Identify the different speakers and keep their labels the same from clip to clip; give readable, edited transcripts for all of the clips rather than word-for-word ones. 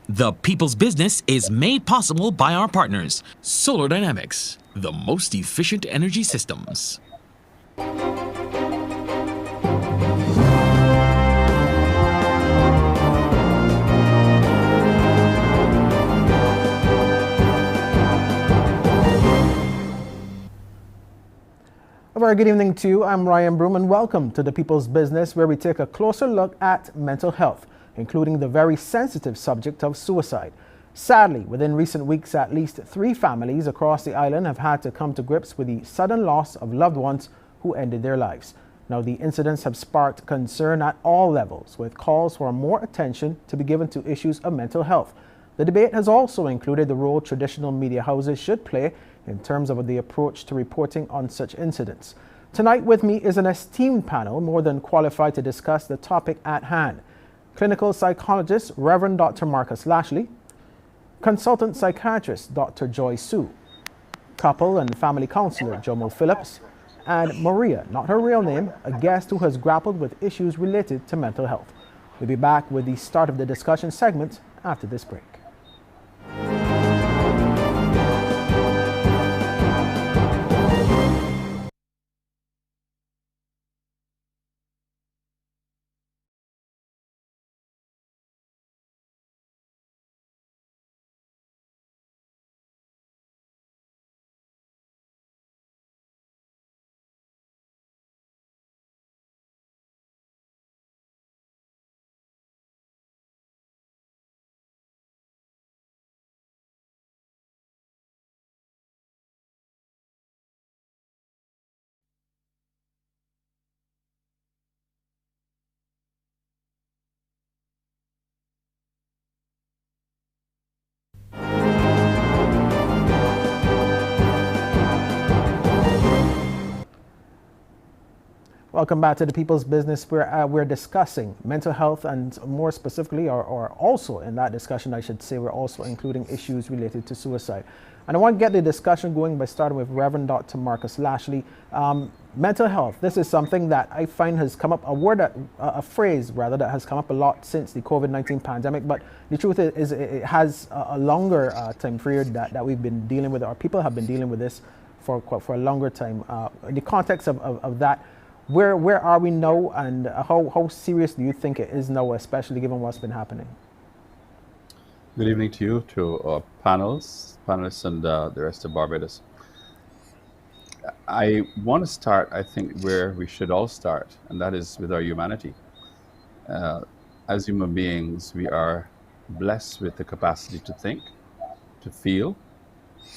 Speaker 1: The People's Business is made possible by our partners, Solar Dynamics, the most efficient energy systems.
Speaker 2: A very good evening to you. I'm Ryan Broom and welcome to The People's Business, where we take a closer look at mental health, including the very sensitive subject of suicide. Sadly, within recent weeks, at least 3 families across the island have had to come to grips with the sudden loss of loved ones who ended their lives. Now, the incidents have sparked concern at all levels, with calls for more attention to be given to issues of mental health. The debate has also included the role traditional media houses should play in terms of the approach to reporting on such incidents. Tonight with me is an esteemed panel more than qualified to discuss the topic at hand. Clinical psychologist Reverend Dr. Marcus Lashley, consultant psychiatrist Dr. Joy Sue, couple and family counselor Jomo Phillips, and Maria, not her real name, a guest who has grappled with issues related to mental health. We'll be back with the start of the discussion segment after this break. Welcome back to The People's Business, where we're discussing mental health, and more specifically, or also in that discussion, I should say, we're also including issues related to suicide. And I want to get the discussion going by starting with Reverend Dr. Marcus Lashley. Mental health, this is something that I find has come up, a phrase rather, that has come up a lot since the COVID-19 pandemic, but the truth is it has a longer time period that we've been dealing with, or people have been dealing with this for a longer time. In the context of that, where are we now, and how serious do you think it is now, especially given what's been happening?
Speaker 3: Good evening to you, to our panelists, and the rest of Barbados. I want to start, I think, where we should all start, and that is with our humanity. As human beings, we are blessed with the capacity to think, to feel,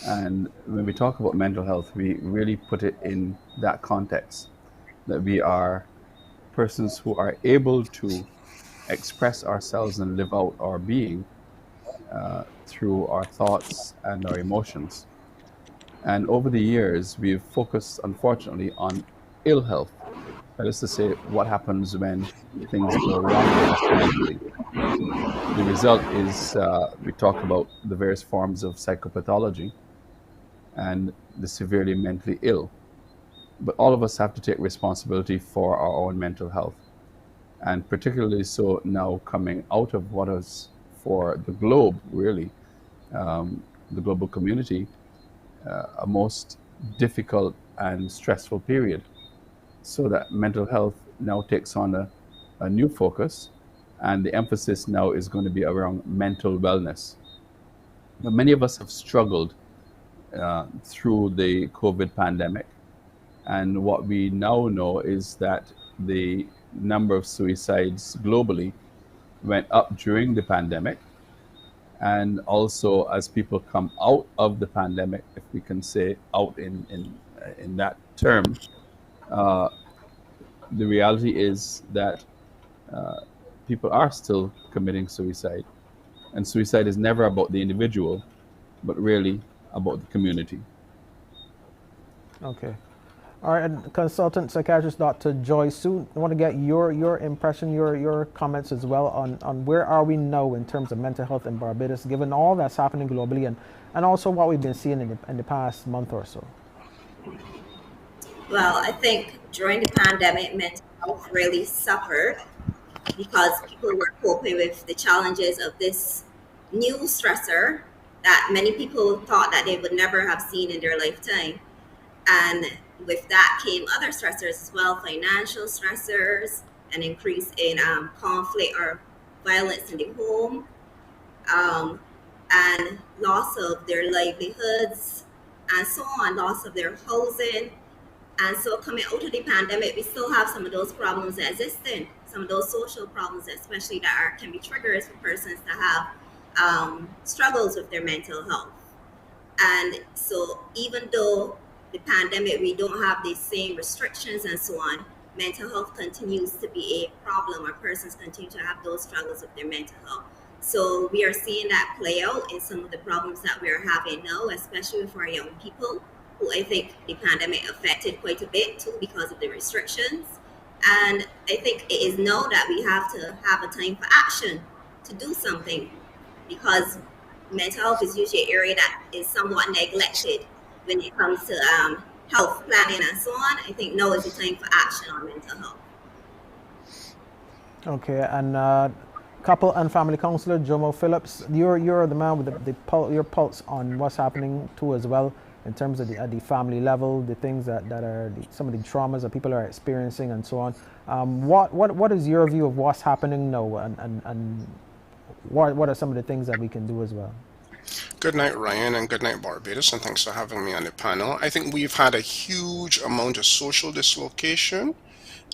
Speaker 3: and when we talk about mental health, we really put it in that context, that we are persons who are able to express ourselves and live out our being through our thoughts and our emotions. And over the years, we've focused, unfortunately, on ill health. That is to say, what happens when things go wrong mentally. The result is we talk about the various forms of psychopathology and the severely mentally ill. But all of us have to take responsibility for our own mental health, and particularly so now coming out of what is, for the globe, really, the global community, a most difficult and stressful period. So that mental health now takes on a new focus, and the emphasis now is going to be around mental wellness. But many of us have struggled through the COVID pandemic. And what we now know is that the number of suicides globally went up during the pandemic. And also, as people come out of the pandemic, if we can say out in that term, the reality is that people are still committing suicide. And suicide is never about the individual, but really about the community.
Speaker 2: Okay. All right, and consultant psychiatrist Dr. Joy Sue, I want to get your impression, your comments as well on where are we now in terms of mental health in Barbados, given all that's happening globally, and also what we've been seeing in the past month or so.
Speaker 4: Well, I think during the pandemic, mental health really suffered because people were coping with the challenges of this new stressor that many people thought that they would never have seen in their lifetime. And with that came other stressors as well, financial stressors, an increase in conflict or violence in the home, um, and loss of their livelihoods, and so on, loss of their housing. And so coming out of the pandemic, we still have some of those problems existing, some of those social problems, especially that can be triggers for persons to have struggles with their mental health. And so even though the pandemic, we don't have the same restrictions and so on, mental health continues to be a problem, or persons continue to have those struggles with their mental health. So we are seeing that play out in some of the problems that we are having now, especially for our young people, who I think the pandemic affected quite a bit too because of the restrictions. And I think it is now that we have to have a time for action to do something, because mental health is usually an area that is somewhat neglected when it comes to health planning and so on. I think now is the time for action on mental health.
Speaker 2: Okay, and couple and family counselor Jomo Phillips, you're the man with your pulse on what's happening too as well, in terms of at the family level, the things that are some of the traumas that people are experiencing and so on. What is your view of what's happening now, and what are some of the things that we can do as well?
Speaker 5: Good night, Ryan, and good night, Barbados, and thanks for having me on the panel. I think we've had a huge amount of social dislocation,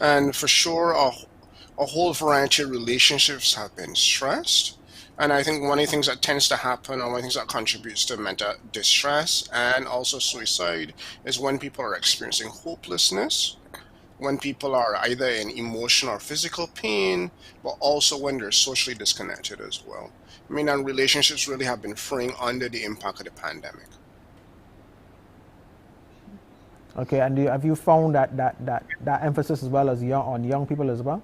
Speaker 5: and for sure, a whole variety of relationships have been stressed. And I think one of the things that tends to happen, or one of the things that contributes to mental distress and also suicide, is when people are experiencing hopelessness, when people are either in emotional or physical pain, but also when they're socially disconnected as well. I mean, and relationships really have been fraying under the impact of the pandemic.
Speaker 2: Okay, and have you found that emphasis as well as on young people as well?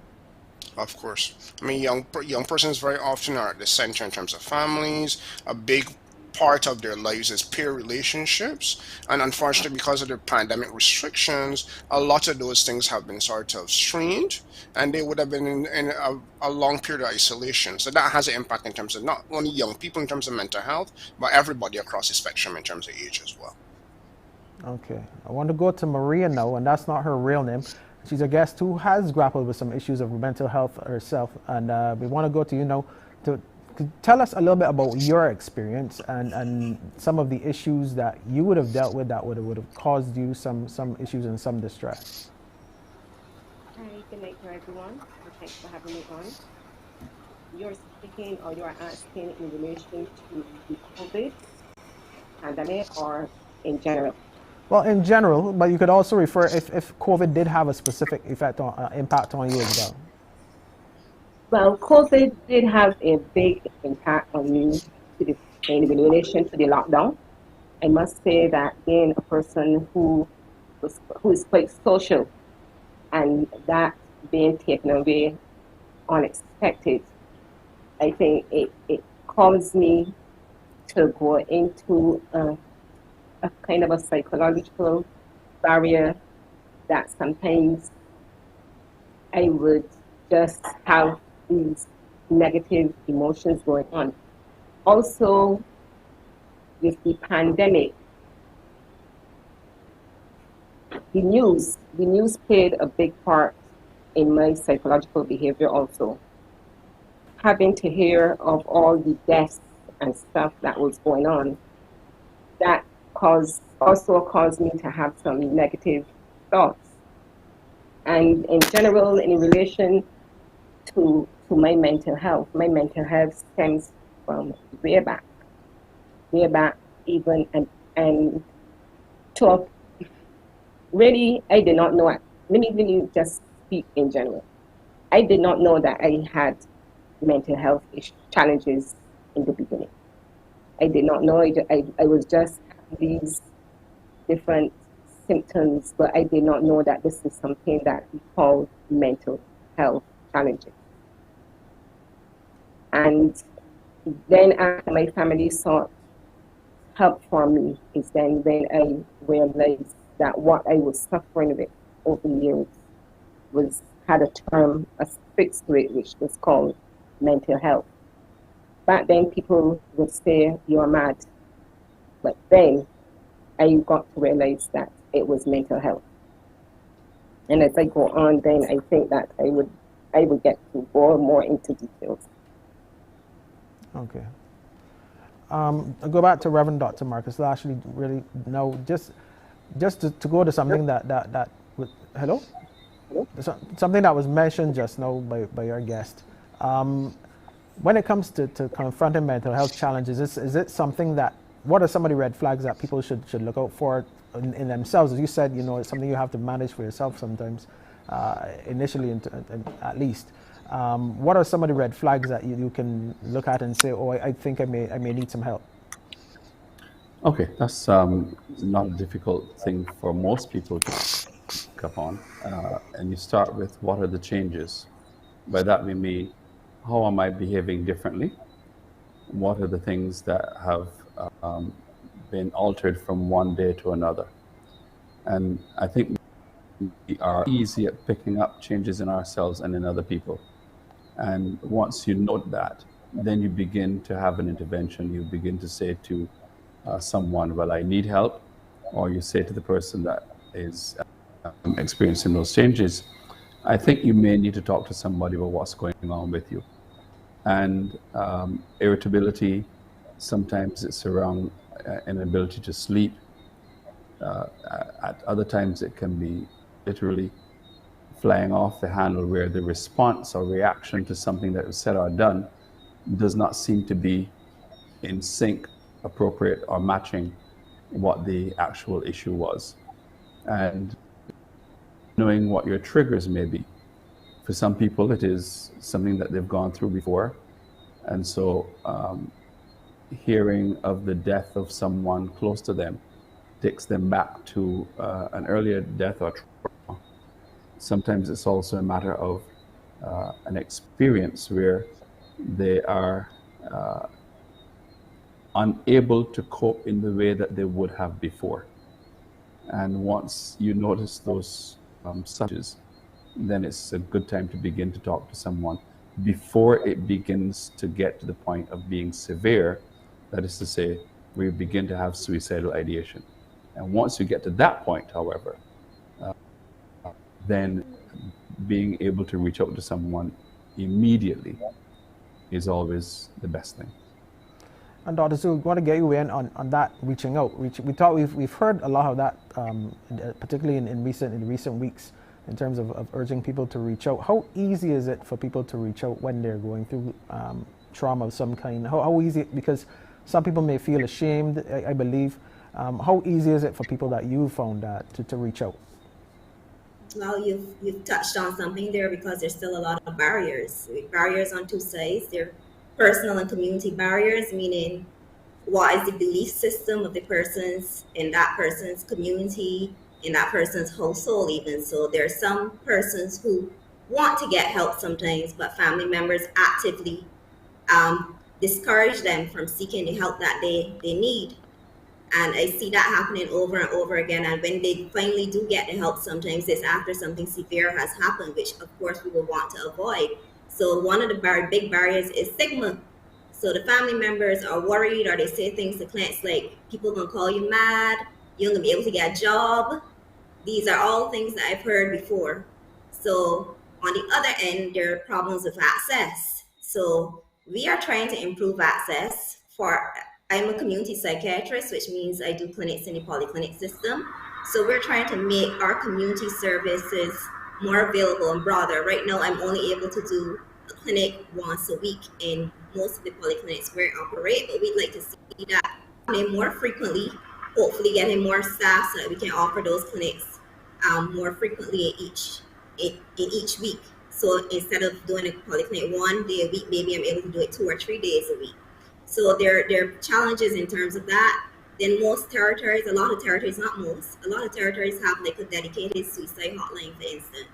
Speaker 5: Of course. I mean, young persons very often are at the center in terms of families. A big part of their lives is peer relationships. And unfortunately, because of the pandemic restrictions, a lot of those things have been sort of strained, and they would have been in a long period of isolation. So that has an impact in terms of not only young people in terms of mental health, but everybody across the spectrum in terms of age as well.
Speaker 2: Okay, I want to go to Maria now, and that's not her real name. She's a guest who has grappled with some issues of mental health herself, and we want to go to you now to tell us a little bit about your experience and some of the issues that you would have dealt with that would have caused you some issues and some distress.
Speaker 6: Hi, good night to everyone, and thanks for having me on. You're speaking, or you're asking in relation to the COVID pandemic, or in general?
Speaker 2: Well, in general, but you could also refer if COVID did have a specific impact on you as well.
Speaker 6: Well, COVID did have a big impact on me in relation to the lockdown. I must say that being a person who is quite social, and that being taken away unexpected, I think it caused me to go into a kind of a psychological barrier, that sometimes I would just have these negative emotions going on. Also, with the pandemic, the news played a big part in my psychological behavior also. Having to hear of all the deaths and stuff that was going on, that also caused me to have some negative thoughts. And in general, in relation to my mental health stems from way back even, and to really, I did not know. Let me just speak in general. I did not know that I had mental health challenges in the beginning. I did not know. I was just having these different symptoms, but I did not know that this is something that we call mental health challenges. And then after my family sought help for me, is then when I realized that what I was suffering with over the years had a term affixed to it, which was called mental health. back then people would say you're mad. But then I got to realize that it was mental health. And as I go on, then I think that I would get to go more into details.
Speaker 2: Okay. I'll go back to Reverend Dr. Marcus Lashley. Really, no, just to go to something that hello? Something that was mentioned just now by our guest. When it comes to confronting mental health challenges, is it something that, what are some of the red flags that people should look out for in themselves? As you said, it's something you have to manage for yourself sometimes, initially and at least. What are some of the red flags that you can look at and say, oh, I think I may need some help?
Speaker 3: Okay, that's not a difficult thing for most people to pick up on. And you start with, what are the changes? By that we mean, how am I behaving differently? What are the things that have been altered from one day to another? And I think we are easy at picking up changes in ourselves and in other people. And once you note that, then you begin to have an intervention. You begin to say to someone, well, I need help. Or you say to the person that is experiencing those changes, I think you may need to talk to somebody about what's going on with you. And irritability, sometimes it's around inability to sleep. At other times it can be literally flying off the handle, where the response or reaction to something that was said or done does not seem to be in sync, appropriate, or matching what the actual issue was. And knowing what your triggers may be. For some people, it is something that they've gone through before. And so hearing of the death of someone close to them takes them back to an earlier death or trauma. Sometimes it's also a matter of an experience where they are unable to cope in the way that they would have before. And once you notice those suches, then it's a good time to begin to talk to someone before it begins to get to the point of being severe. That is to say, we begin to have suicidal ideation. And once you get to that point, however, then being able to reach out to someone immediately is always the best thing.
Speaker 2: And Dr. Sue, we want to get you in on that reaching out. We've heard a lot of that, particularly in recent weeks, in terms of urging people to reach out. How easy is it for people to reach out when they're going through trauma of some kind? How easy? Because some people may feel ashamed, I believe. How easy is it for people that you found to reach out?
Speaker 4: Well, you've touched on something there, because there's still a lot of barriers. Barriers on two sides. There personal and community barriers, meaning what is the belief system of the persons in that person's community, in that person's household even. So there are some persons who want to get help sometimes, but family members actively discourage them from seeking the help that they need. And I see that happening over and over again. And when they finally do get the help, sometimes it's after something severe has happened, which of course we will want to avoid. So one of the big barriers is stigma. So the family members are worried, or they say things to clients like, people gonna call you mad, you're gonna be able to get a job. These are all things that I've heard before. So on the other end, there are problems with access. So we are trying to improve access. I'm a community psychiatrist, which means I do clinics in the polyclinic system. So we're trying to make our community services more available and broader. Right now, I'm only able to do a clinic once a week in most of the polyclinics where I operate, but we'd like to see that happening more frequently, hopefully getting more staff so that we can offer those clinics more frequently in each week. So instead of doing a polyclinic 1 day a week, maybe I'm able to do it 2 or 3 days a week. So there are challenges in terms of that. Then most territories, a lot of territories, not most, a lot of territories have like a dedicated suicide hotline, for instance.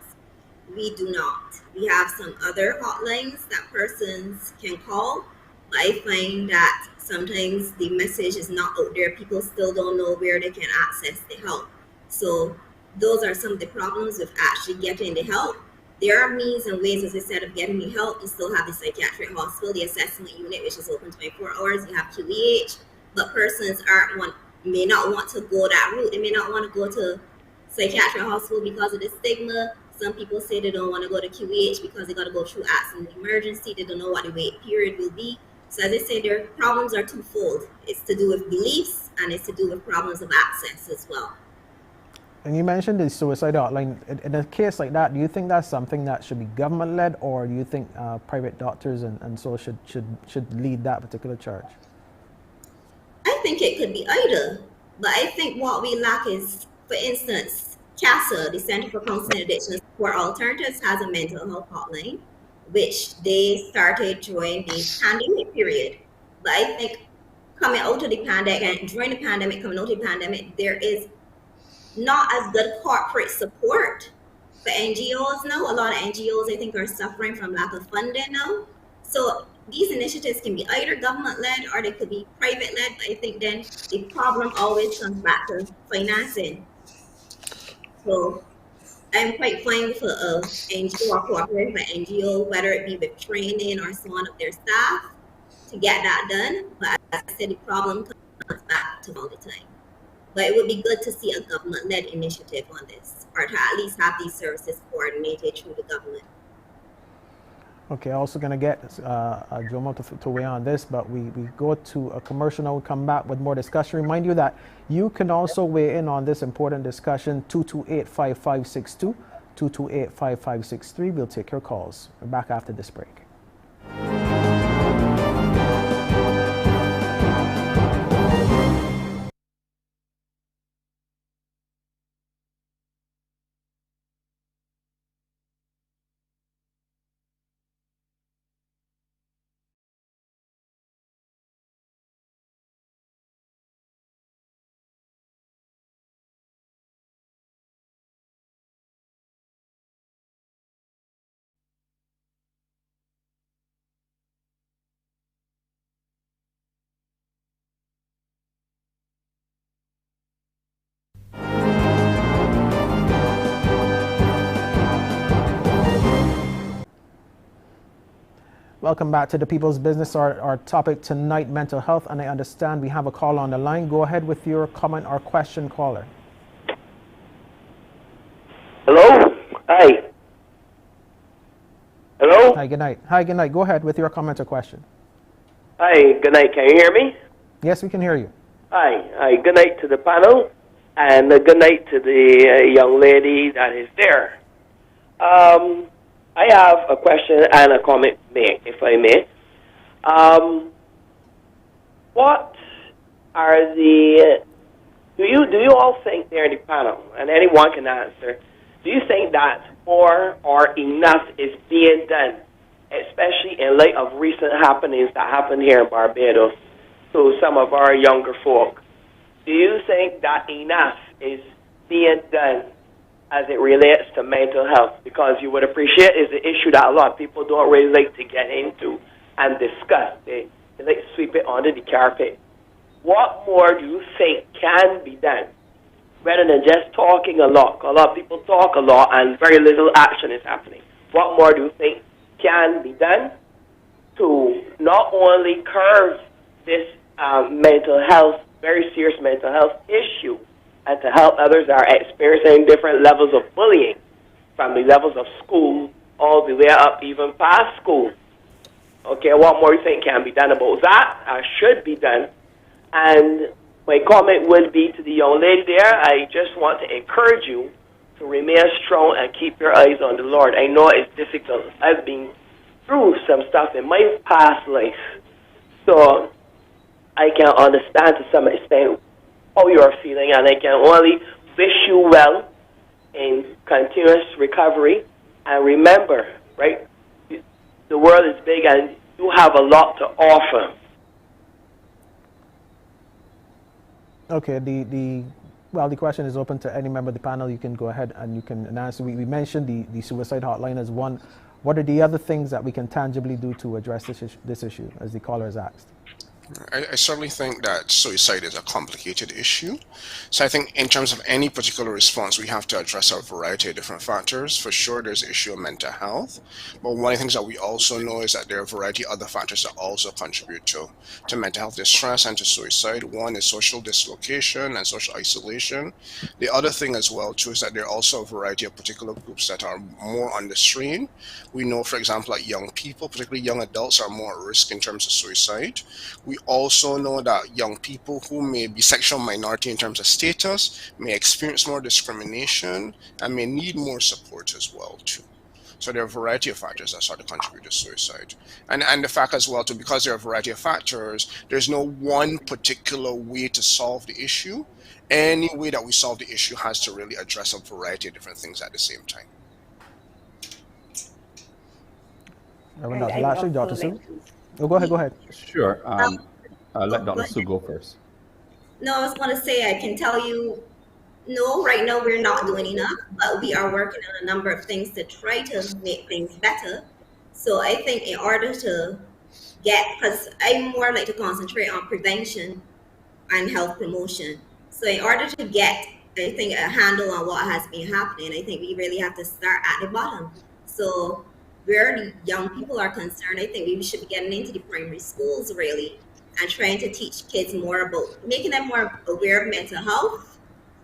Speaker 4: We do not. We have some other hotlines that persons can call, but I find that sometimes the message is not out there. People still don't know where they can access the help. So those are some of the problems with actually getting the help. there are means and ways, as I said, of getting you help. You still have the psychiatric hospital, the assessment unit, which is open 24 hours. You have QEH, but persons may not want to go that route. They may not want to go to psychiatric hospital because of the stigma. Some people say they don't want to go to QEH because they got to go through accident emergency. They don't know what the wait period will be. So as I say, their problems are twofold. It's to do with beliefs and it's to do with problems of access as well.
Speaker 2: And you mentioned the suicide hotline. In a case like that, do you think that's something that should be government-led, or do you think private doctors and so should lead that particular charge?
Speaker 4: I think it could be either, but I think what we lack is, for instance, CASA, the Center for Counseling and Addiction Support Alternatives, has a mental health hotline, which they started during the pandemic period. But I think coming out of the pandemic and during the pandemic, coming out of the pandemic, there is not as good corporate support for NGOs now. A lot of NGOs, I think, are suffering from lack of funding now. So these initiatives can be either government-led or they could be private-led. But I think then the problem always comes back to financing. So I'm quite fine with an NGO or cooperative NGO, whether it be with training or so on of their staff, to get that done. But as I said, the problem comes back to all the time. But it would be good to see a government-led initiative on this, or to at least have these services coordinated through the government.
Speaker 2: Okay, also going to get Jomo to weigh on this, but we go to a commercial now. We'll come back with more discussion. Remind you that you can also weigh in on this important discussion, 228-5562, 228-5563. We'll take your calls. We're back after this break. Welcome back to the People's Business. Our topic tonight, mental health, and I understand we have a call on the line. Go ahead with your comment or question, caller.
Speaker 7: Hello? Hi. Hello?
Speaker 2: Hi, good night. Hi, good night. Go ahead with your comment or question.
Speaker 7: Hi, good night. Can you hear me?
Speaker 2: Yes, we can hear you.
Speaker 7: Hi. Hi, good night to the panel, and good night to the young lady that is there. I have a question and a comment to make, if I may. What are the... Do you all think there in the panel, and anyone can answer, do you think that more or enough is being done, especially in light of recent happenings that happened here in Barbados to some of our younger folk? Do you think that enough is being done as it relates to mental health? Because you would appreciate it's an issue that a lot of people don't really like to get into and discuss. They like to sweep it under the carpet. What more do you think can be done rather than just talking a lot? A lot of people talk a lot and very little action is happening. What more do you think can be done to not only curb this mental health, very serious mental health issue, and to help others that are experiencing different levels of bullying, from the levels of school all the way up even past school? Okay, what more do you think can be done about that, should be done? And my comment would be to the young lady there, I just want to encourage you to remain strong and keep your eyes on the Lord. I know it's difficult. I've been through some stuff in my past life, so I can understand to some extent how you are feeling, and I can only wish you well in continuous recovery. And remember, right, the world is big and you have a lot to offer.
Speaker 2: Okay, the question is open to any member of the panel. You can go ahead and you can answer. We mentioned the suicide hotline as one. What are the other things that we can tangibly do to address this issue, as the caller has asked?
Speaker 5: I certainly think that suicide is a complicated issue. So I think in terms of any particular response, we have to address a variety of different factors. For sure, there's the issue of mental health. But one of the things that we also know is that there are a variety of other factors that also contribute to mental health distress and to suicide. One is social dislocation and social isolation. The other thing as well, too, is that there are also a variety of particular groups that are more on the strain. We know, for example, that young people, particularly young adults, are more at risk in terms of suicide. We also know that young people who may be sexual minority in terms of status may experience more discrimination and may need more support as well too. So there are a variety of factors that sort of contribute to suicide. And the fact as well too, because there are a variety of factors, there's no one particular way to solve the issue. Any way that we solve the issue has to really address a variety of different things at the same time.
Speaker 2: Reverend
Speaker 6: And
Speaker 2: Dr.
Speaker 6: I would
Speaker 2: Lashley, Dr.
Speaker 6: also
Speaker 2: Sue?
Speaker 6: like to
Speaker 2: Oh, go ahead, go ahead.
Speaker 3: Sure. I'll let
Speaker 4: Go
Speaker 3: Dr.
Speaker 4: ahead.
Speaker 3: Sue go first.
Speaker 4: No, I was going to say, I can tell you, no, right now we're not doing enough, but we are working on a number of things to try to make things better. So I think in order to because I more like to concentrate on prevention and health promotion. So in order to get, I think, a handle on what has been happening, I think we really have to start at the bottom. So where the young people are concerned, I think we should be getting into the primary schools really and trying to teach kids more about making them more aware of mental health,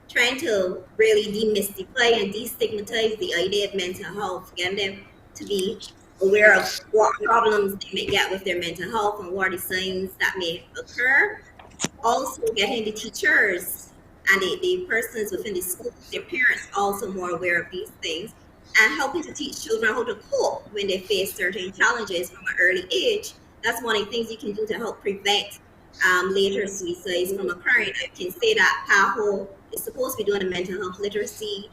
Speaker 4: trying to really demystify and destigmatize the idea of mental health, getting them to be aware of what problems they may get with their mental health and what are the signs that may occur. Also getting the teachers and the persons within the school, their parents also more aware of these things, and helping to teach children how to cope when they face certain challenges from an early age. That's one of the things you can do to help prevent later suicides from occurring. I can say that PAHO is supposed to be doing a mental health literacy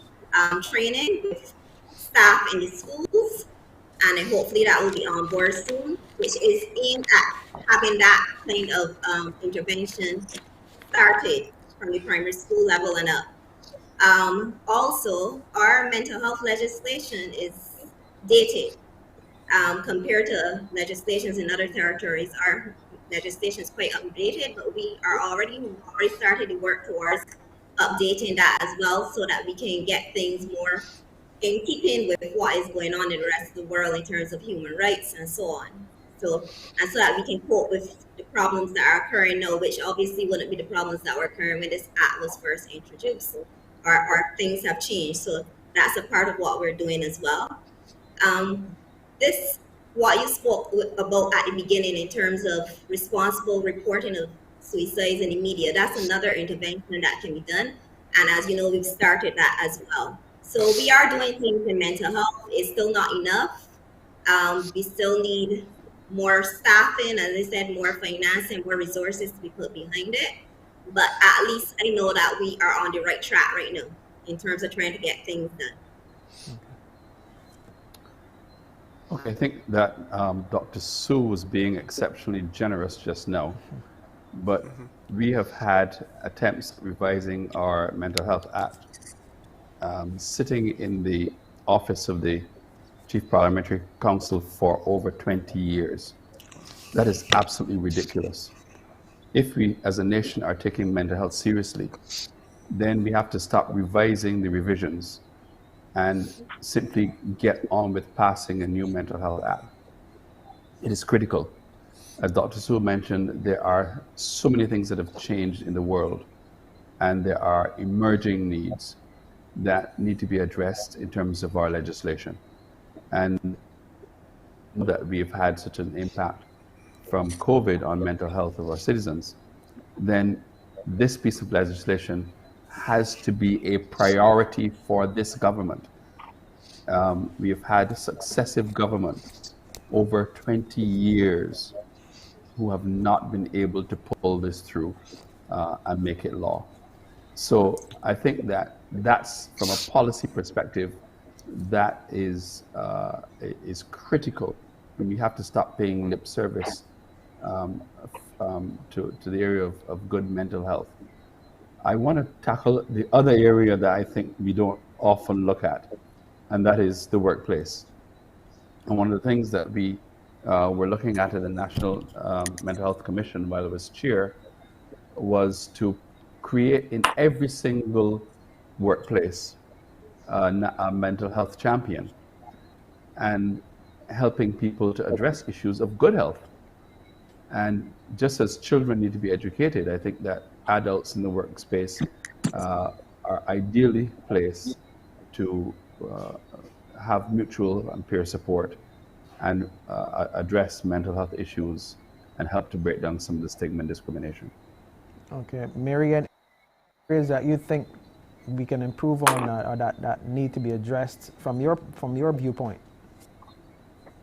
Speaker 4: training with staff in the schools, and hopefully that will be on board soon, which is aimed at having that kind of intervention started from the primary school level and up. Also, our mental health legislation is dated compared to legislations in other territories. Our legislation is quite updated, but we are already started to work towards updating that as well, so that we can get things more in keeping with what is going on in the rest of the world in terms of human rights and so on. So that we can cope with the problems that are occurring now, which obviously wouldn't be the problems that were occurring when this act was first introduced. Our things have changed. So that's a part of what we're doing as well. This, what you spoke about at the beginning in terms of responsible reporting of suicides in the media, that's another intervention that can be done. And as you know, we've started that as well. So we are doing things in mental health. It's still not enough. We still need more staffing, as I said, more financing, more resources to be put behind it. But at least I know that we are on the right track right now in terms of trying to get things done.
Speaker 3: Okay, I think that Dr. Sue was being exceptionally generous just now, but we have had attempts at revising our Mental Health Act. Sitting in the office of the Chief Parliamentary Counsel for over 20 years. That is absolutely ridiculous. If we as a nation are taking mental health seriously, then we have to stop revising the revisions and simply get on with passing a new Mental Health Act. It is critical. As Dr. Sue mentioned, there are so many things that have changed in the world, and there are emerging needs that need to be addressed in terms of our legislation. And that we've had such an impact from COVID on mental health of our citizens, then this piece of legislation has to be a priority for this government. We have had successive governments over 20 years who have not been able to pull this through and make it law. So I think that that's, from a policy perspective, that is critical. And we have to stop paying lip service to the area of good mental health. I want to tackle the other area that I think we don't often look at, and that is the workplace. And one of the things that we were looking at in the National Mental Health Commission while I was chair was to create in every single workplace a mental health champion and helping people to address issues of good health. And just as children need to be educated, I think that adults in the workspace are ideally placed to have mutual and peer support and address mental health issues and help to break down some of the stigma and discrimination.
Speaker 2: Okay, Marianne, areas that you think we can improve on or that need to be addressed from your viewpoint?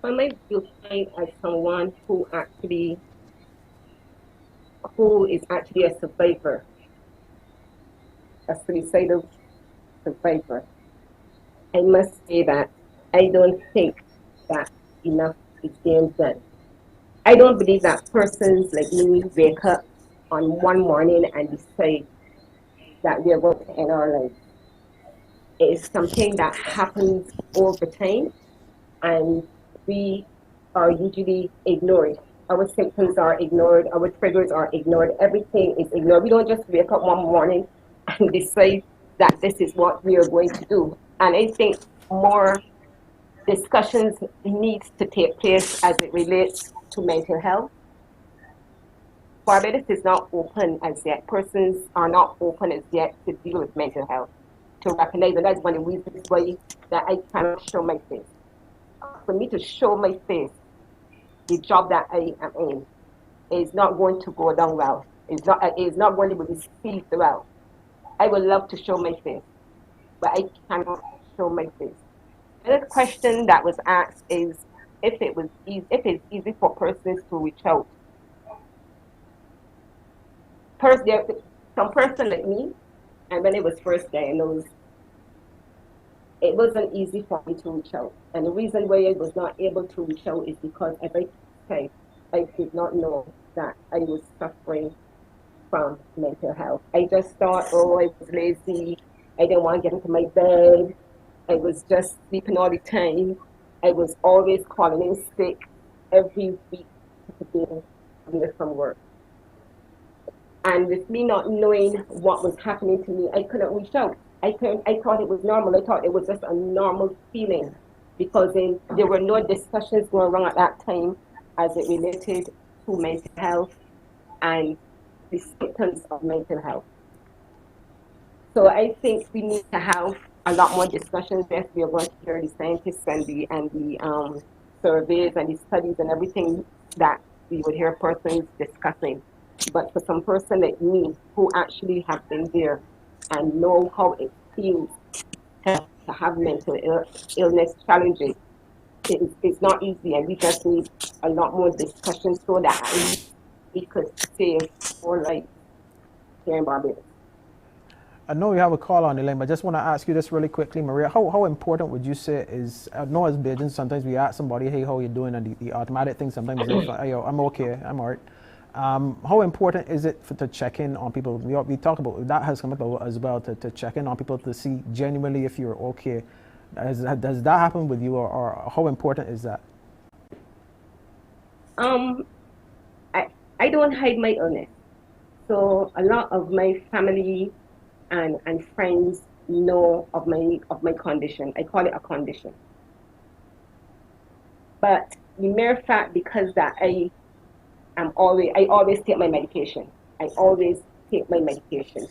Speaker 6: From my viewpoint, as someone who is actually a survivor, a suicidal survivor, I must say that I don't think that enough is being done. I don't believe that persons like me wake up on one morning and decide that we are going to end our life. It is something that happens over time, and we are usually ignored. Our symptoms are ignored, our triggers are ignored, everything is ignored. We don't just wake up one morning and decide that this is what we are going to do. And I think more discussions needs to take place as it relates to mental health. Barbados is not open as yet. Persons are not open as yet to deal with mental health, to recognize, and that's one of the reasons why that I cannot show my face. For me to show my face, the job that I am in is not going to go down well. It's not going to be received well. I would love to show my face, but I cannot show my face. Another question that was asked is if it's easy for persons to reach out. Some person like me, and when it was first diagnosed, it wasn't easy for me to reach out. And the reason why I was not able to reach out is because, as I said, I did not know that I was suffering from mental health. I just thought, oh, I was lazy, I didn't want to get into my bed, I was just sleeping all the time, I was always calling in sick every week to be away from work. And with me not knowing what was happening to me, I couldn't reach out. I thought it was normal. I thought it was just a normal feeling because there were no discussions going on at that time as it related to mental health and the symptoms of mental health. So I think we need to have a lot more discussions. Yes, we are going to hear the scientists and the surveys and the studies and everything that we would hear persons discussing. But for some person like me who actually have been there and know how it feels to have mental illness challenges, it's not easy, and we just need a lot more discussion so that we could save more lives here in Barbados.
Speaker 2: I know you have a call on the line, but I just want to ask you this really quickly, Maria. How important would you say is, I know as Bajans, sometimes we ask somebody, hey, how you doing? And the automatic thing sometimes is, I'm okay, I'm all right. How important is it to check in on people? We talk about, that has come up as well, to check in on people to see genuinely if you're okay. Does that happen with you, or how important is that?
Speaker 6: I don't hide my illness. So a lot of my family and friends know of my condition. I call it a condition. But the mere fact, because that I always take my medication. I always take my medication.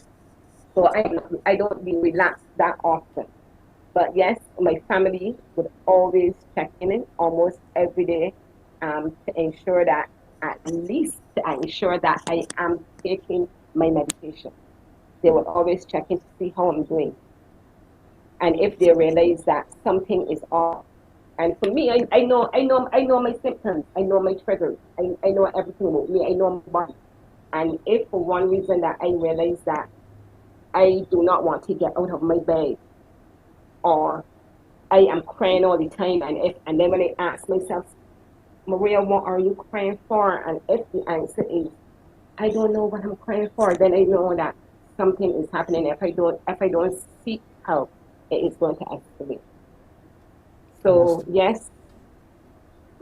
Speaker 6: So I don't really relapse that often. But yes, my family would always check in almost every day to ensure that I am taking my medication. They would always check in to see how I'm doing. And if they realize that something is off. And for me, I know my symptoms, I know my triggers, I know everything about me, I know my body. And if for one reason that I realize that I do not want to get out of my bed, or I am crying all the time, and then when I ask myself, Maria, what are you crying for? And if the answer is, I don't know what I'm crying for, then I know that something is happening. If I don't seek help, it is going to escalate. So yes,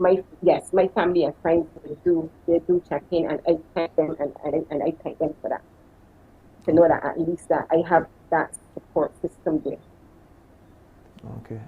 Speaker 6: my family and friends they do check in, and I thank them, and I thank them for that. To know that at least that I have that support system there.
Speaker 2: Okay.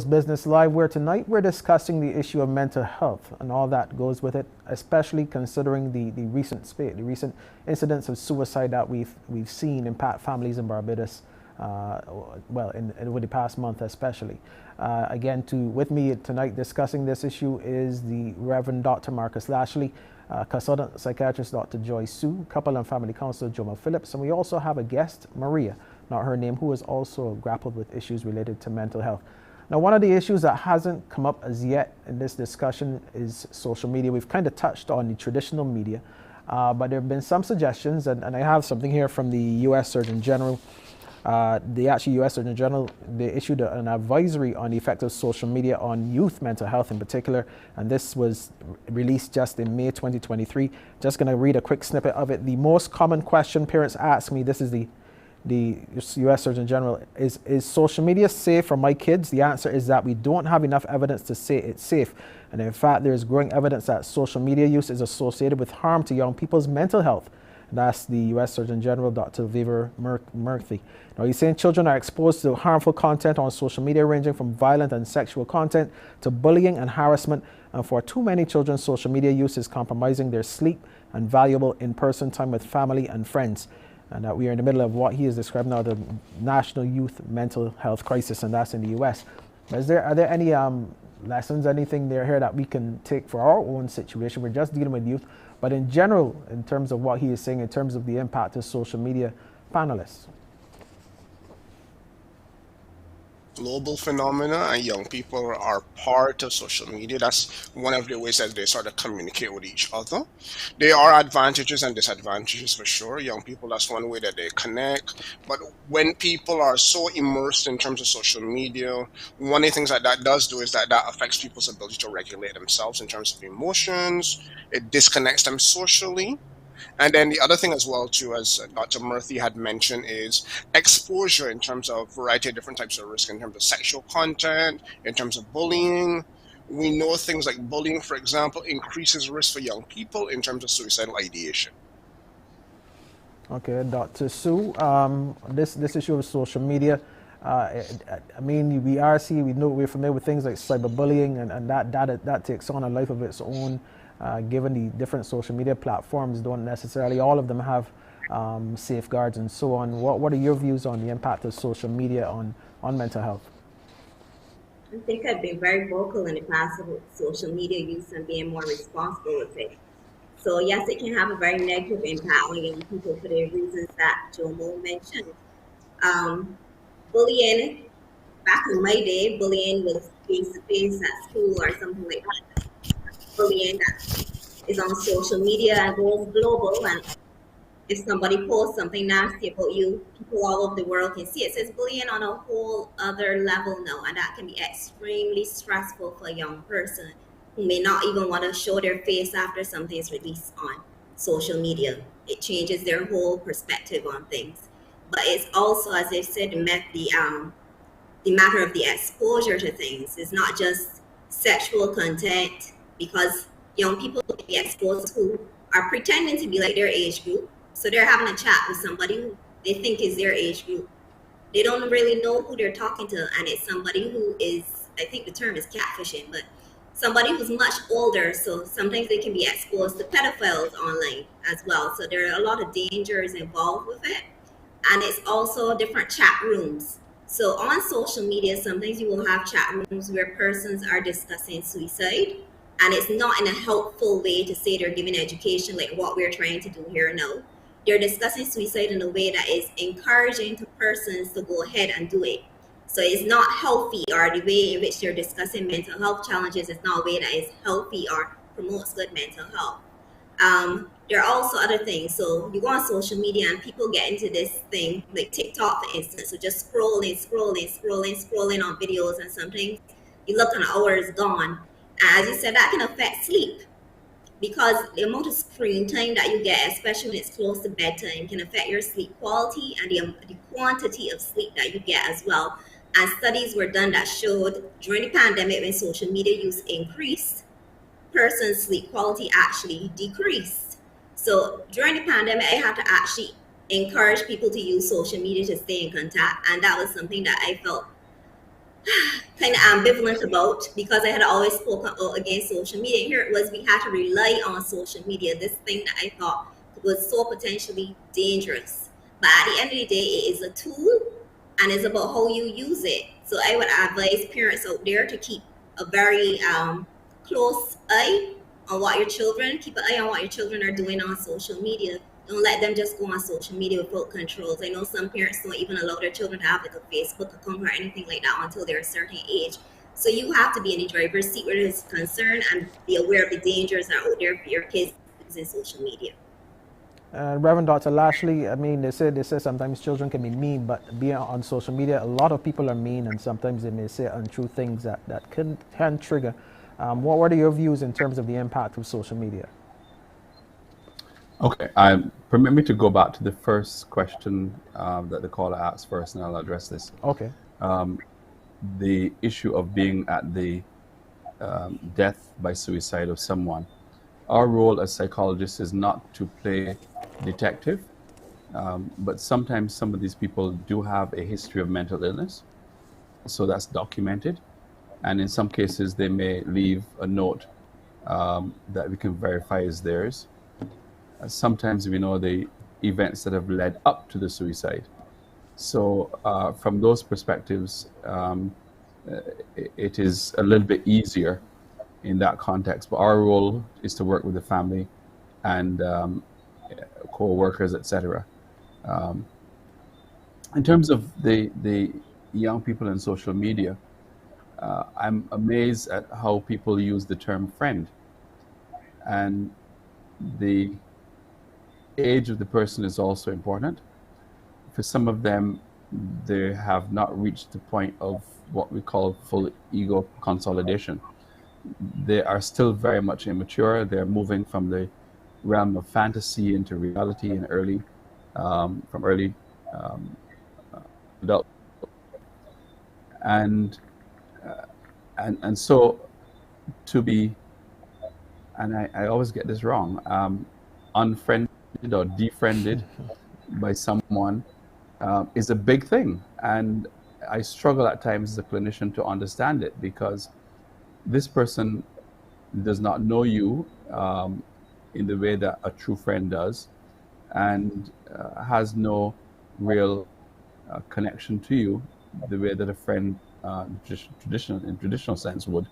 Speaker 2: Business Live, where tonight we're discussing the issue of mental health and all that goes with it, especially considering the recent incidents of suicide that we've seen impact families in Barbados, over the past month especially. With me tonight discussing this issue is the Reverend Dr. Marcus Lashley, Consultant Psychiatrist Dr. Joy Sue, Couple and Family Counselor Jomo Phillips, and we also have a guest, Maria, not her name, who has also grappled with issues related to mental health. Now, one of the issues that hasn't come up as yet in this discussion is social media. We've kind of touched on the traditional media, but there have been some suggestions, and I have something here from the U.S. Surgeon General. U.S. Surgeon General, they issued an advisory on the effect of social media on youth mental health in particular, and this was released just in May 2023. Just going to read a quick snippet of it. The most common question parents ask me, this is the U.S. Surgeon General, is social media safe for my kids? The answer is that we don't have enough evidence to say it's safe. And in fact, there is growing evidence that social media use is associated with harm to young people's mental health. And that's the U.S. Surgeon General, Dr. Viver Murthy. Now, he's saying children are exposed to harmful content on social media, ranging from violent and sexual content to bullying and harassment. And for too many children, social media use is compromising their sleep and valuable in-person time with family and friends. And that we are in the middle of what he is describing now, the national youth mental health crisis, and that's in the U.S. But are there any lessons, anything there here that we can take for our own situation? We're just dealing with youth, but in general, in terms of what he is saying, in terms of the impact of social media, panelists.
Speaker 5: global phenomena, and young people are part of social media. That's one of the ways that they sort of communicate with each other. There are advantages and disadvantages for sure. Young people, that's one way that they connect. But when people are so immersed in terms of social media, one of the things that that does do is that that affects people's ability to regulate themselves in terms of emotions. It disconnects them socially. And then the other thing as well, too, as Dr. Murthy had mentioned, is exposure in terms of variety of different types of risk, in terms of sexual content, in terms of bullying. We know things like bullying, for example, increases risk for young people in terms of suicidal ideation.
Speaker 2: Okay, Dr. Sue, this issue of social media, I mean, we know we're familiar with things like cyberbullying, and that takes on a life of its own. Given the different social media platforms, don't necessarily all of them have safeguards and so on. What are your views on the impact of social media on mental health?
Speaker 4: I think I've been very vocal in the past about social media use and being more responsible with it. So yes, it can have a very negative impact on young people for the reasons that Jomo mentioned. Bullying, back in my day, bullying was face to face at school or something like that. Bullying that is on social media and goes global, and if somebody posts something nasty about you, people all over the world can see it. So it's bullying on a whole other level now, and that can be extremely stressful for a young person who may not even want to show their face after something is released on social media. It changes their whole perspective on things. But it's also, as I said, the matter of the exposure to things. It's not just sexual content, because young people can be exposed who are pretending to be like their age group. So they're having a chat with somebody who they think is their age group. They don't really know who they're talking to, and it's somebody who is, I think the term is catfishing, but somebody who's much older. So sometimes they can be exposed to pedophiles online as well. So there are a lot of dangers involved with it. And it's also different chat rooms. So on social media, sometimes you will have chat rooms where persons are discussing suicide, and it's not in a helpful way to say they're giving education like what we're trying to do here now. They're discussing suicide in a way that is encouraging to persons to go ahead and do it. So it's not healthy, or the way in which they're discussing mental health challenges is not a way that is healthy or promotes good mental health. There are also other things. So you go on social media and people get into this thing like TikTok, for instance. So just scrolling on videos, and sometimes you look and an hour is gone. And as you said, that can affect sleep, because the amount of screen time that you get, especially when it's close to bedtime, can affect your sleep quality and the quantity of sleep that you get as well. And studies were done that showed during the pandemic, when social media use increased, person's sleep quality actually decreased. So during the pandemic, I had to actually encourage people to use social media to stay in contact. And that was something that I felt kind of ambivalent about, because I had always spoken out against social media. Here it was, we had to rely on social media, this thing that I thought was so potentially dangerous. But at the end of the day, it is a tool, and it's about how you use it. So I would advise parents out there to keep a very close eye on what your children, keep an eye on what your children are doing on social media. Don't let them just go on social media without controls. I know some parents don't even allow their children to have like a Facebook account or anything like that until they're a certain age. So you have to be in the driver's seat where it's concerned, and be aware of the dangers that are out there for your kids using social media.
Speaker 2: Reverend Dr. Lashley, I mean, they say sometimes children can be mean, but being on social media, a lot of people are mean, and sometimes they may say untrue things that can trigger. What are your views in terms of the impact of social media?
Speaker 3: Okay, permit me to go back to the first question that the caller asked first, and I'll address this.
Speaker 2: Okay.
Speaker 3: The issue of being at the death by suicide of someone. Our role as psychologists is not to play detective, but sometimes some of these people do have a history of mental illness, so that's documented. And in some cases, they may leave a note that we can verify is theirs. Sometimes we know the events that have led up to the suicide. So from those perspectives, it is a little bit easier in that context. But our role is to work with the family and co-workers, etc. In terms of the young people in social media, I'm amazed at how people use the term friend. And the age of the person is also important. For some of them, they have not reached the point of what we call full ego consolidation. They are still very much immature. They're moving from the realm of fantasy into reality in from early adult. And so to be, and I always get this wrong, unfriended or defriended by someone is a big thing. And I struggle at times as a clinician to understand it, because this person does not know you in the way that a true friend does, and has no real connection to you the way that a friend in traditional sense would.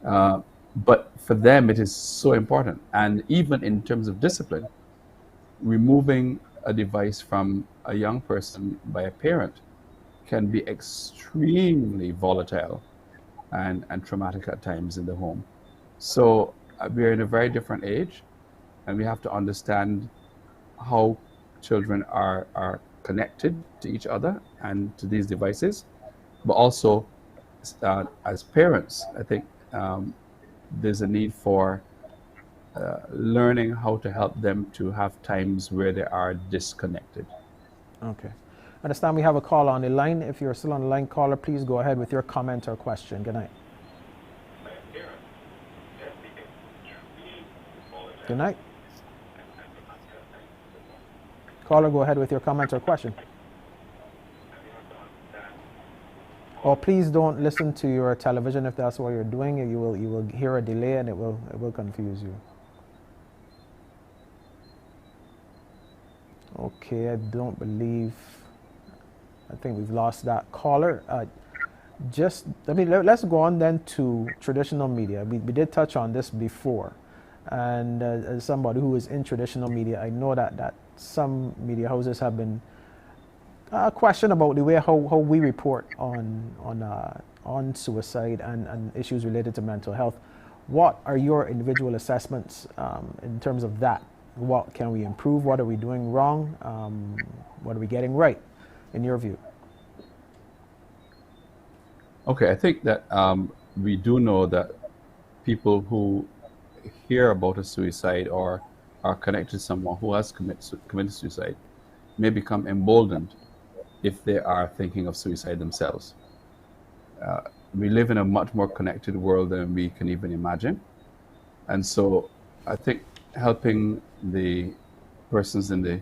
Speaker 3: But for them, it is so important. And even in terms of discipline, removing a device from a young person by a parent can be extremely volatile and traumatic at times in the home. So we're in a very different age, and we have to understand how children are connected to each other and to these devices. But also, as parents, I think there's a need for learning how to help them to have times where they are disconnected.
Speaker 2: Okay. I understand we have a call on the line. If you're still on the line, caller, please go ahead with your comment or question. Good night. Good night. Caller, go ahead with your comment or question. Or please don't listen to your television if that's what you're doing. You will hear a delay and it will confuse you. Okay, I think we've lost that caller. Let's go on then to traditional media. We did touch on this before, and as somebody who is in traditional media, I know that some media houses have been questioned about the way how we report on suicide and issues related to mental health. What are your individual assessments in terms of that? What can we improve? What are we doing wrong? What are we getting right, in your view?
Speaker 3: Okay, I think that we do know that people who hear about a suicide or are connected to someone who has committed suicide may become emboldened if they are thinking of suicide themselves. We live in a much more connected world than we can even imagine. And so I think helping the persons in the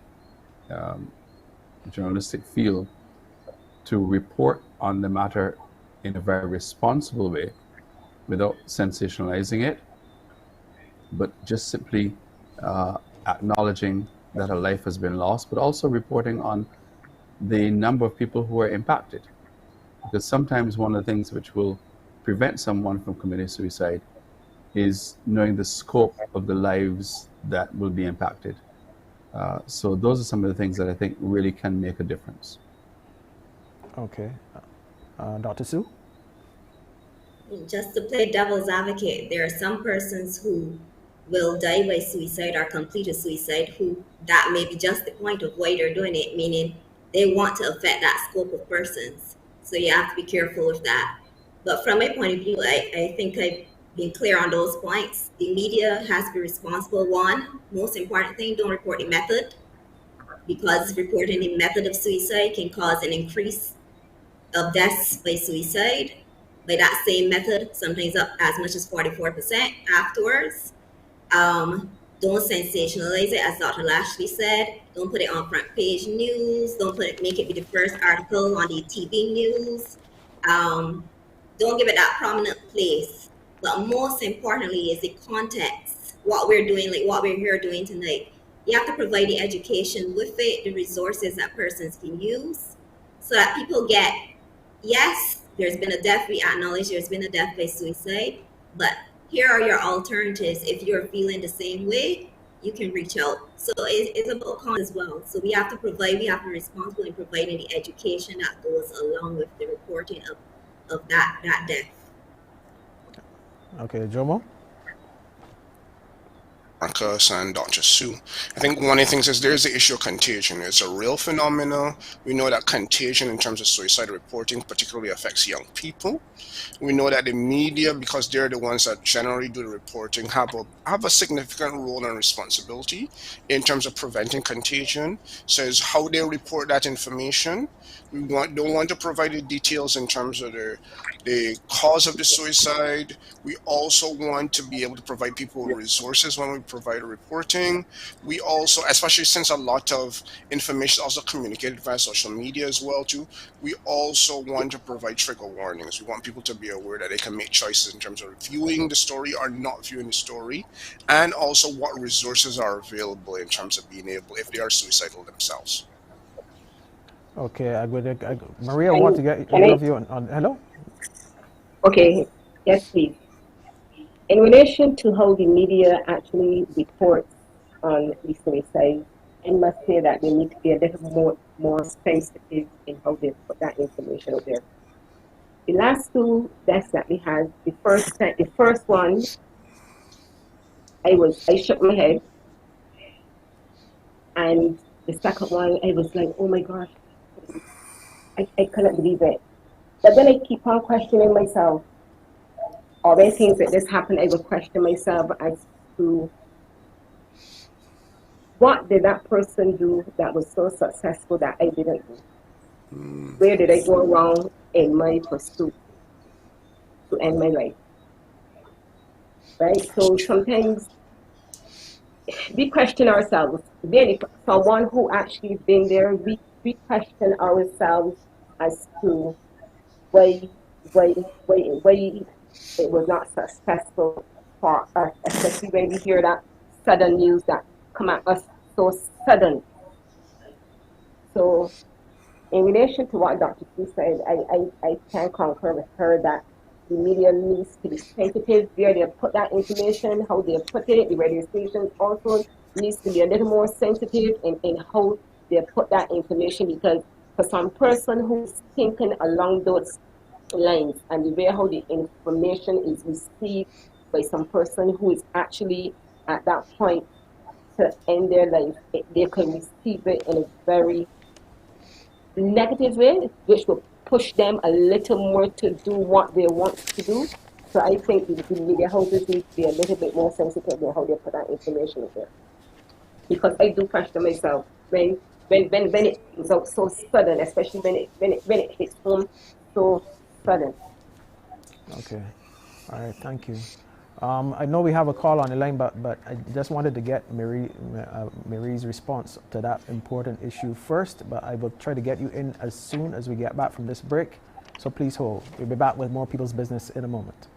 Speaker 3: journalistic field to report on the matter in a very responsible way without sensationalizing it, but just simply acknowledging that a life has been lost, but also reporting on the number of people who are impacted. Because sometimes one of the things which will prevent someone from committing suicide is knowing the scope of the lives that will be impacted. So those are some of the things that I think really can make a difference.
Speaker 2: Okay. Dr. Sue?
Speaker 4: Just to play devil's advocate, there are some persons who will die by suicide or complete a suicide who that may be just the point of why they're doing it, meaning they want to affect that scope of persons. So you have to be careful with that. But from my point of view, I think I've been clear on those points. The media has to be responsible. One, most important thing, don't report the method, because reporting the method of suicide can cause an increase of deaths by suicide. By that same method, sometimes up as much as 44% afterwards. Don't sensationalize it, as Dr. Lashley said. Don't put it on front page news. Don't make it be the first article on the TV news. Don't give it that prominent place. But most importantly is the context. What we're doing, like what we're here doing tonight. You have to provide the education with it, the resources that persons can use, so that people get, yes, there's been a death, we acknowledge there's been a death by suicide, but here are your alternatives if you're feeling the same way. you can reach out. So it's about cons as well. So we have to be responsible in providing the education that goes along with the reporting of that death.
Speaker 2: Okay, Jomo?
Speaker 5: Marcus and Dr. Sue. I think one of the things is there's the issue of contagion. It's a real phenomenon. We know that contagion in terms of suicide reporting particularly affects young people. We know that the media, because they're the ones that generally do the reporting, have a significant role and responsibility in terms of preventing contagion. So it's how they report that information. We don't want to provide the details in terms of the cause of the suicide. We also want to be able to provide people with resources when we provide reporting. We also, especially since a lot of information is also communicated via social media as well too, we also want to provide trigger warnings. We want people to be aware that they can make choices in terms of viewing the story or not viewing the story, and also what resources are available in terms of being able, if they are suicidal themselves.
Speaker 2: Okay, Maria, I want to get your view on hello?
Speaker 6: Okay, yes, please. In relation to how the media actually reports on the suicide, I must say that they need to be a little more sensitive in how they put that information out there. The last two deaths that we had, the first one, I shook my head, and the second one, I was like, oh my gosh, I couldn't believe it. But then I keep on questioning myself. All the things that this happened, I would question myself as to what did that person do that was so successful that I didn't do? Where did I go wrong in my pursuit to end my life? Right? So sometimes we question ourselves. Really, someone who actually been there, we question ourselves as to why it was not successful for us, especially when we hear that sudden news that come at us so sudden. So in relation to what Dr. Sue said, I can concur with her that the media needs to be sensitive where they put that information, how they put it. The radio stations also needs to be a little more sensitive in how they put that information, because for some person who's thinking along those lines and the way how the information is received by some person who is actually at that point to end their life, they can receive it in a very negative way, which will push them a little more to do what they want to do. So I think the media houses need to be a little bit more sensitive in how they put that information in there. Because I do question myself when it comes out so sudden, especially when it hits home so sudden.
Speaker 2: Okay. All right, thank you. I know we have a call on the line, but I just wanted to get Marie's response to that important issue first, but I will try to get you in as soon as we get back from this break. So please hold. We'll be back with more People's Business in a moment.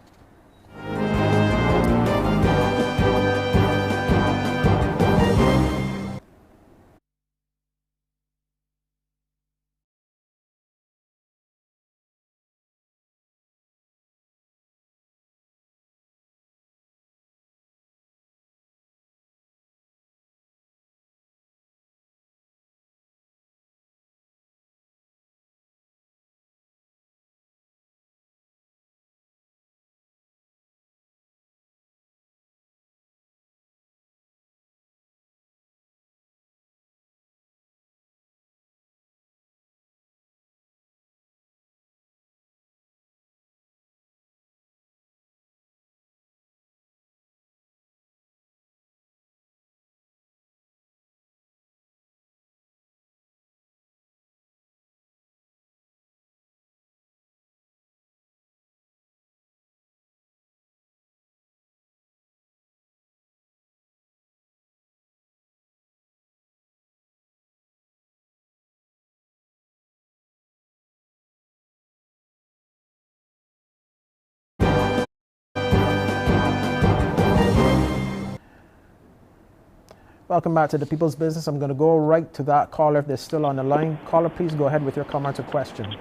Speaker 2: Welcome back to the People's Business. I'm going to go right to that caller if they're still on the line. Caller, please go ahead with your comment or question.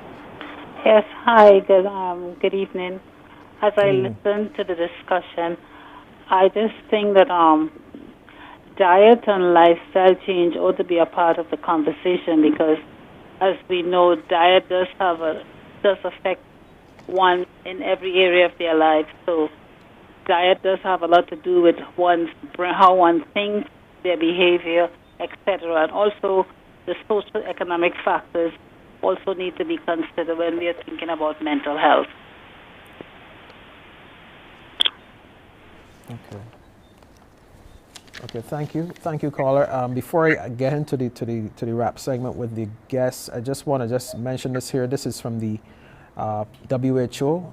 Speaker 8: Yes, hi, good evening. As I listen to the discussion, I just think that diet and lifestyle change ought to be a part of the conversation because, as we know, diet does affect one in every area of their life. So diet does have a lot to do with how one thinks, their behavior, etc. And also the social economic factors also need to be considered when we are thinking about mental health.
Speaker 2: Okay, thank you, caller. Before I get into the wrap segment with the guests, I just want to mention this here. This is from the WHO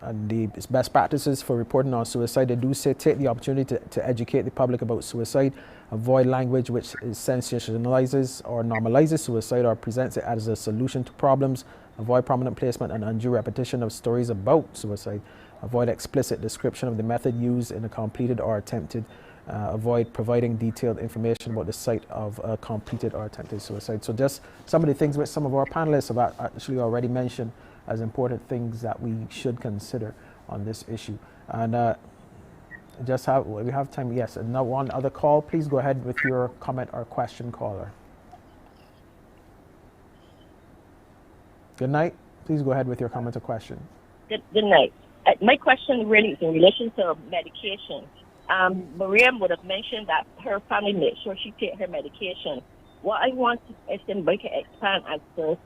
Speaker 2: and the best practices for reporting on suicide. They do say take the opportunity to educate the public about suicide, avoid language which sensationalizes or normalizes suicide or presents it as a solution to problems, avoid prominent placement and undue repetition of stories about suicide, avoid explicit description of the method used in a completed or attempted, avoid providing detailed information about the site of a completed or attempted suicide. So just some of the things which some of our panelists have actually already mentioned as important things that we should consider on this issue. And we have time, yes, and now one other call. Please go ahead with your comment or question, caller. Good night. Please go ahead with your comment or question.
Speaker 9: Good night. My question really is in relation to medication. Maria would have mentioned that her family made sure she take her medication. What I want is to expand as to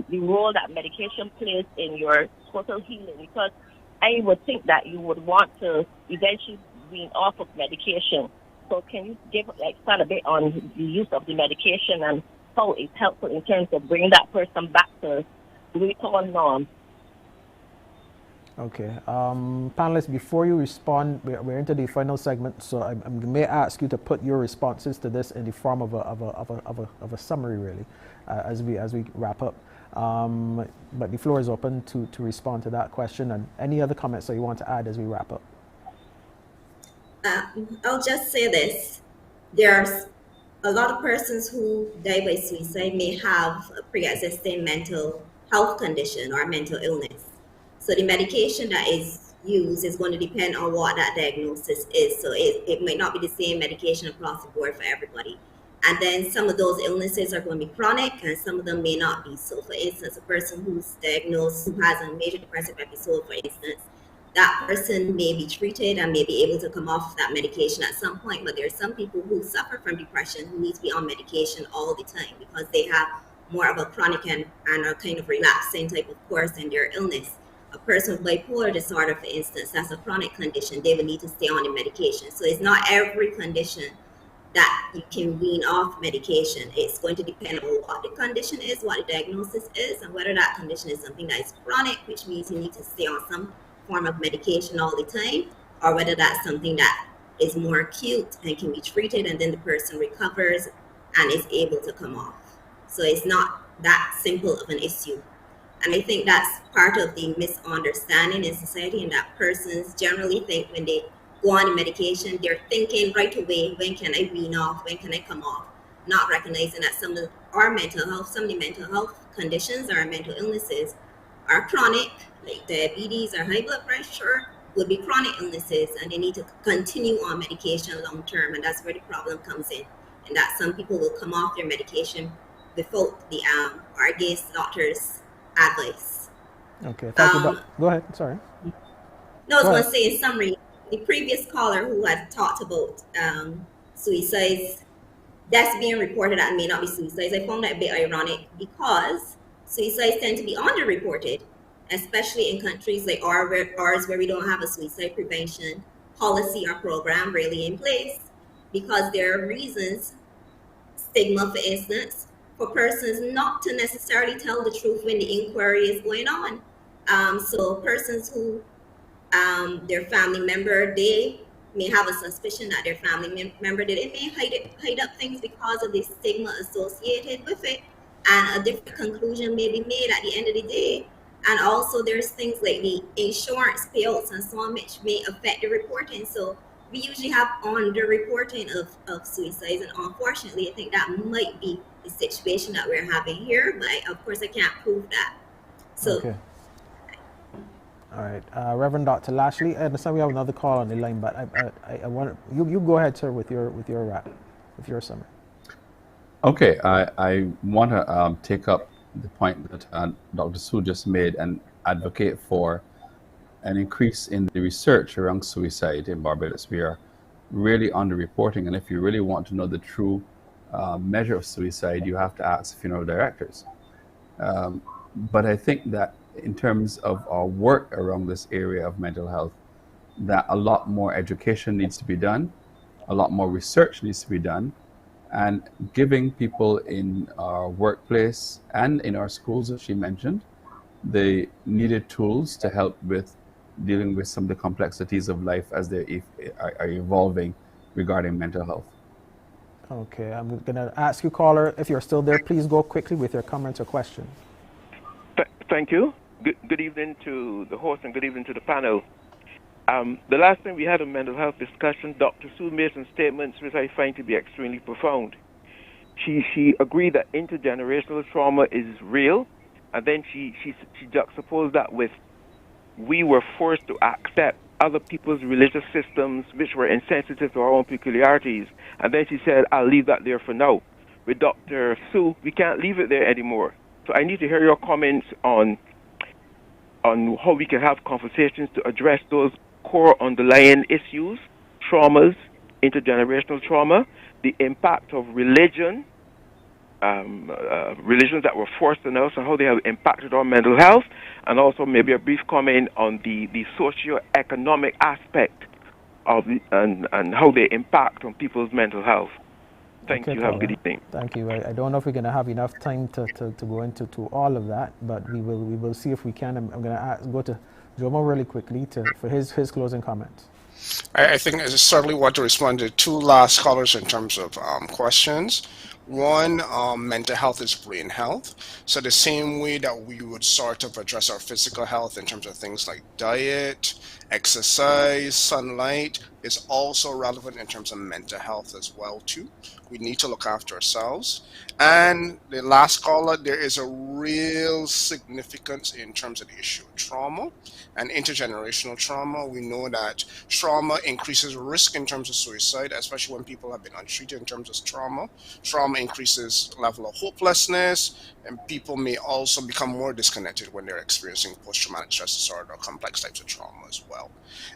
Speaker 9: the role that medication plays in your total healing, because I would think that you would want to eventually wean off of medication. So can you expand a bit on the use of the medication and how it's helpful in terms of bringing that person back to recall norm?
Speaker 2: Okay, panelists, before you respond, we're into the final segment, so I may ask you to put your responses to this in the form of a summary, really, as we wrap up. But the floor is open to respond to that question and any other comments that you want to add as we wrap up.
Speaker 4: I'll just say this: there's a lot of persons who die by suicide may have a pre-existing mental health condition or mental illness. So the medication that is used is going to depend on what that diagnosis is. So it might not be the same medication across the board for everybody. And then some of those illnesses are going to be chronic and some of them may not be. So for instance, a person who's diagnosed, who has a major depressive episode, for instance, that person may be treated and may be able to come off that medication at some point. But there are some people who suffer from depression who need to be on medication all the time because they have more of a chronic and a kind of relapsing type of course in their illness. A person with bipolar disorder, for instance, that's a chronic condition. They will need to stay on the medication. So it's not every condition that you can wean off medication. It's going to depend on what the condition is, what the diagnosis is, and whether that condition is something that is chronic, which means you need to stay on some form of medication all the time, or whether that's something that is more acute and can be treated and then the person recovers and is able to come off. So it's not that simple of an issue. And I think that's part of the misunderstanding in society, and that persons generally think when they go on the medication, they're thinking right away, when can I wean off, when can I come off? Not recognizing that some of our mental health, some of the mental health conditions or mental illnesses are chronic, like diabetes or high blood pressure would be chronic illnesses, and they need to continue on medication long term, and that's where the problem comes in. And that some people will come off their medication without the or against doctors' advice.
Speaker 2: Okay, thank you. Go ahead, sorry.
Speaker 4: No, I was going to say in summary, the previous caller who had talked about suicides, that's being reported and may not be suicides. I found that a bit ironic because suicides tend to be underreported, especially in countries like ours where we don't have a suicide prevention policy or program really in place, because there are reasons, stigma for instance, for persons not to necessarily tell the truth when the inquiry is going on. So persons who their family member, they may have a suspicion that their family member did it, may hide up things because of the stigma associated with it, and a different conclusion may be made at the end of the day. And also there's things like the insurance payouts and so on, which may affect the reporting. So we usually have under-reporting of suicides, and unfortunately I think that might be the situation that we're having here, but of course I can't prove that. So
Speaker 2: okay. All right, Reverend Dr. Lashley. I understand we have another call on the line, but I want you go ahead, sir, with your wrap, with your summary.
Speaker 3: Okay, I want to take up the point that Dr. Sue just made and advocate for an increase in the research around suicide in Barbados. We are really underreporting, and if you really want to know the true measure of suicide, you have to ask funeral directors. But I think that in terms of our work around this area of mental health, that a lot more education needs to be done, a lot more research needs to be done, and giving people in our workplace and in our schools, as she mentioned, the needed tools to help with dealing with some of the complexities of life as they are evolving regarding mental health.
Speaker 2: Okay, I'm going to ask you, caller, if you're still there, please go quickly with your comments or questions.
Speaker 10: Thank you. Good evening to the host and good evening to the panel. The last time we had a mental health discussion, Dr. Sue made some statements which I find to be extremely profound. She agreed that intergenerational trauma is real, and then she juxtaposed that with we were forced to accept other people's religious systems which were insensitive to our own peculiarities. And then she said, I'll leave that there for now. With Dr. Sue, we can't leave it there anymore. So I need to hear your comments on how we can have conversations to address those core underlying issues, traumas, intergenerational trauma, the impact of religion, religions that were forced on us and how they have impacted our mental health, and also maybe a brief comment on the socio-economic aspect of and how they impact on people's mental health. Thank you. Have a good evening.
Speaker 2: Thank you. I don't know if we're going to have enough time to go into all of that, but we will see if we can. I'm going to go to Jomo really quickly for his closing comments.
Speaker 5: I think I certainly want to respond to two last callers in terms of questions. One, mental health is brain health. So the same way that we would sort of address our physical health in terms of things like diet, exercise, sunlight, is also relevant in terms of mental health as well too. We need to look after ourselves. And the last caller, there is a real significance in terms of the issue of trauma and intergenerational trauma. We know that trauma increases risk in terms of suicide, especially when people have been untreated in terms of trauma. Trauma increases level of hopelessness, and people may also become more disconnected when they're experiencing post-traumatic stress disorder or complex types of trauma as well.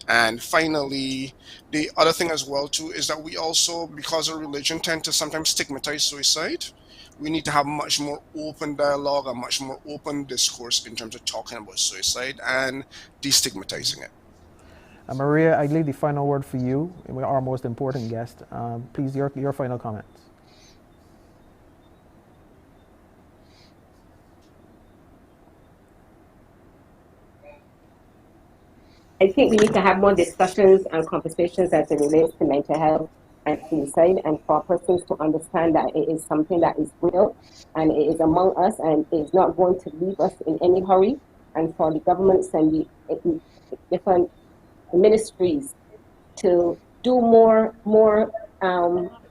Speaker 5: And finally, the other thing as well too is that we also, because of religion, tend to sometimes stigmatize suicide. We need to have much more open dialogue and much more open discourse in terms of talking about suicide and destigmatizing it.
Speaker 2: Maria, I leave the final word for you, our most important guest. Please, your final comments.
Speaker 6: I think we need to have more discussions and conversations as it relates to mental health and suicide, and for persons to understand that it is something that is real and it is among us and it is not going to leave us in any hurry, and for the governments and the different ministries to do more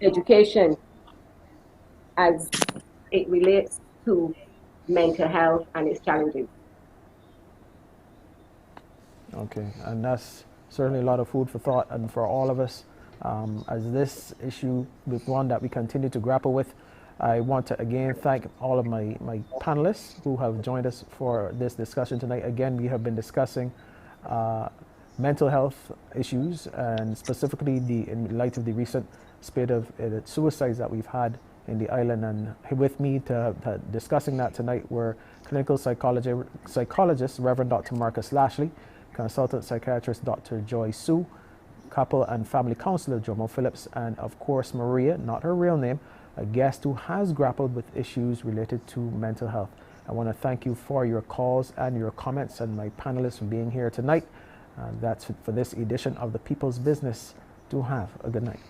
Speaker 6: education as it relates to mental health and its challenges.
Speaker 2: Okay, and that's certainly a lot of food for thought and for all of us. As this issue is one that we continue to grapple with, I want to again thank all of my panelists who have joined us for this discussion tonight. Again, we have been discussing mental health issues, and specifically in light of the recent spate of suicides that we've had in the island. And with me to discussing that tonight were clinical psychologist Reverend Dr. Marcus Lashley, consultant psychiatrist Dr. Joy Sue, couple and family counselor Jomo Phillips, and of course Maria, not her real name, a guest who has grappled with issues related to mental health. I want to thank you for your calls and your comments, and my panelists for being here tonight. That's it for this edition of The People's Business. Do have a good night.